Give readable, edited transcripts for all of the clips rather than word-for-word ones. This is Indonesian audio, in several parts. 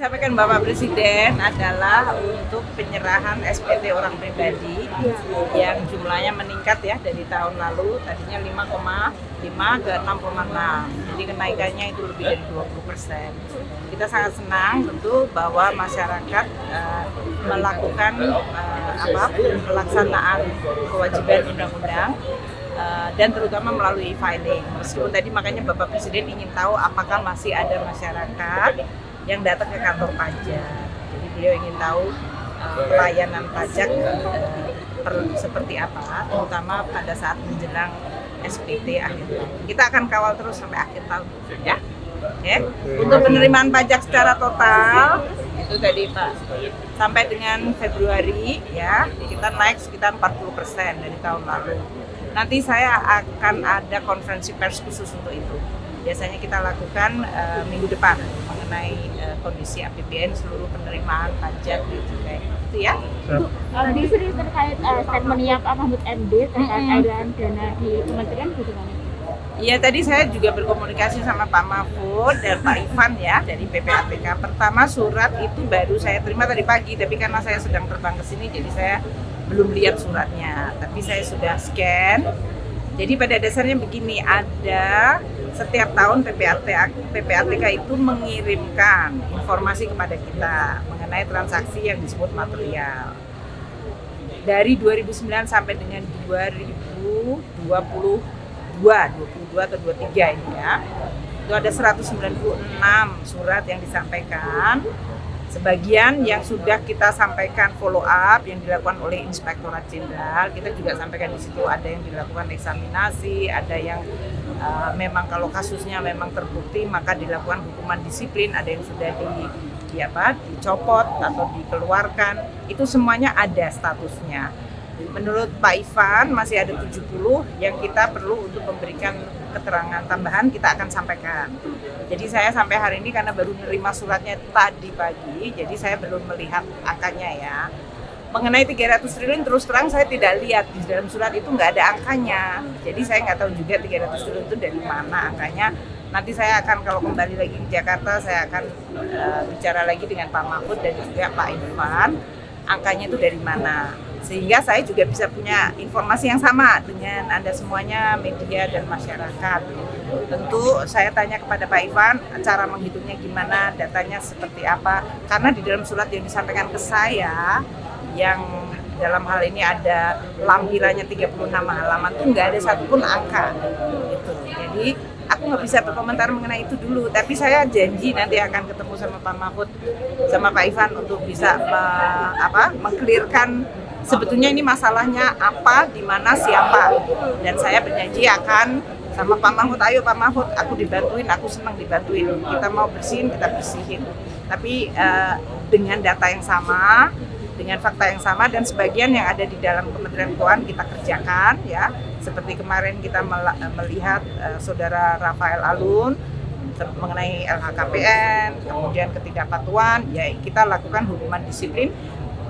disampaikan Bapak Presiden adalah untuk penyerahan SPT orang pribadi yang jumlahnya meningkat ya dari tahun lalu, tadinya 5,5 ke 6,6. Jadi kenaikannya itu lebih dari 20%. Kita sangat senang tentu bahwa masyarakat melakukan pelaksanaan kewajiban undang-undang dan terutama melalui e-filing. Meskipun tadi makanya Bapak Presiden ingin tahu apakah masih ada masyarakat yang datang ke kantor pajak. Jadi beliau ingin tahu pelayanan pajak seperti apa, terutama pada saat menjelang SPT akhir tahun. Kita akan kawal terus sampai akhir tahun, ya. Oke. Untuk penerimaan pajak secara total itu tadi Pak, sampai dengan Februari ya kita naik sekitar 40% dari tahun lalu. Nanti saya akan ada konferensi pers khusus untuk itu. Biasanya kita lakukan minggu depan mengenai kondisi APBN seluruh penerimaan pajak di cukai. Itu ya. Tadi serius terkait statementnya Pak Mahfud MD terkait aliran dana di kementerian bagaimana? Iya, tadi saya juga berkomunikasi sama Pak Mahfud dan Pak Ivan ya dari PPATK. Pertama surat itu baru saya terima tadi pagi, tapi karena saya sedang terbang ke sini jadi saya belum lihat suratnya, tapi saya sudah scan. Jadi pada dasarnya begini, ada setiap tahun PPATK itu mengirimkan informasi kepada kita mengenai transaksi yang disebut material. Dari 2009 sampai dengan 2022 atau 23 ini ya, itu ada 196 surat yang disampaikan. Sebagian yang sudah kita sampaikan follow up yang dilakukan oleh Inspektorat Jenderal, kita juga sampaikan di situ ada yang dilakukan eksaminasi, ada yang memang kalau kasusnya memang terbukti maka dilakukan hukuman disiplin, ada yang sudah dicopot atau dikeluarkan, itu semuanya ada statusnya. Menurut Pak Ivan masih ada 70 yang kita perlu untuk memberikan keterangan tambahan, kita akan sampaikan. Jadi saya sampai hari ini karena baru menerima suratnya tadi pagi, jadi saya belum melihat angkanya ya. Mengenai 300 triliun terus terang saya tidak lihat, di dalam surat itu nggak ada angkanya. Jadi saya nggak tahu juga 300 triliun itu dari mana angkanya. Nanti saya akan kalau kembali lagi ke Jakarta, saya akan bicara lagi dengan Pak Mahfud dan juga Pak Ivan, angkanya itu dari mana. Sehingga saya juga bisa punya informasi yang sama dengan Anda semuanya, media dan masyarakat. Tentu saya tanya kepada Pak Ivan, cara menghitungnya gimana, datanya seperti apa. Karena di dalam surat yang disampaikan ke saya, yang dalam hal ini ada lampirannya 36 halaman, itu nggak ada satupun angka. Gitu. Jadi aku nggak bisa berkomentar mengenai itu dulu, tapi saya janji nanti akan ketemu sama Pak Mahfud, sama Pak Ivan untuk bisa meng-clearkan sebetulnya ini masalahnya apa, di mana, siapa. Dan saya berjanji akan sama Pak Mahfud, ayo Pak Mahfud, aku dibantuin, aku senang dibantuin. Kita mau bersihin, kita bersihin. Tapi dengan data yang sama, dengan fakta yang sama, dan sebagian yang ada di dalam Kementerian Keuangan kita kerjakan ya. Seperti kemarin kita melihat saudara Rafael Alun mengenai LHKPN, kemudian ketidakpatuhan, ya kita lakukan hukuman disiplin.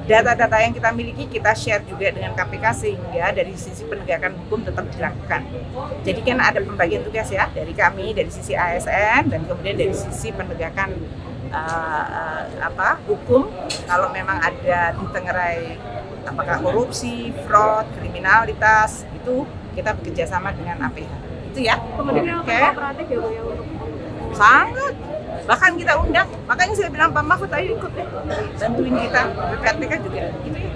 Data-data yang kita miliki kita share juga dengan KPK sehingga dari sisi penegakan hukum tetap dilakukan. Jadi kan ada pembagian tugas ya dari kami, dari sisi ASN dan kemudian dari sisi penegakan hukum. Kalau memang ada ditengarai apakah korupsi, fraud, kriminalitas, itu kita bekerja sama dengan APH. Itu ya. Kemudian kooperatif ya Bu ya untuk sangat. Bahkan kita undang, makanya saya bilang Pak Mahfud ayo ikut deh, bantuin kita, PPATK juga. Gitu ya.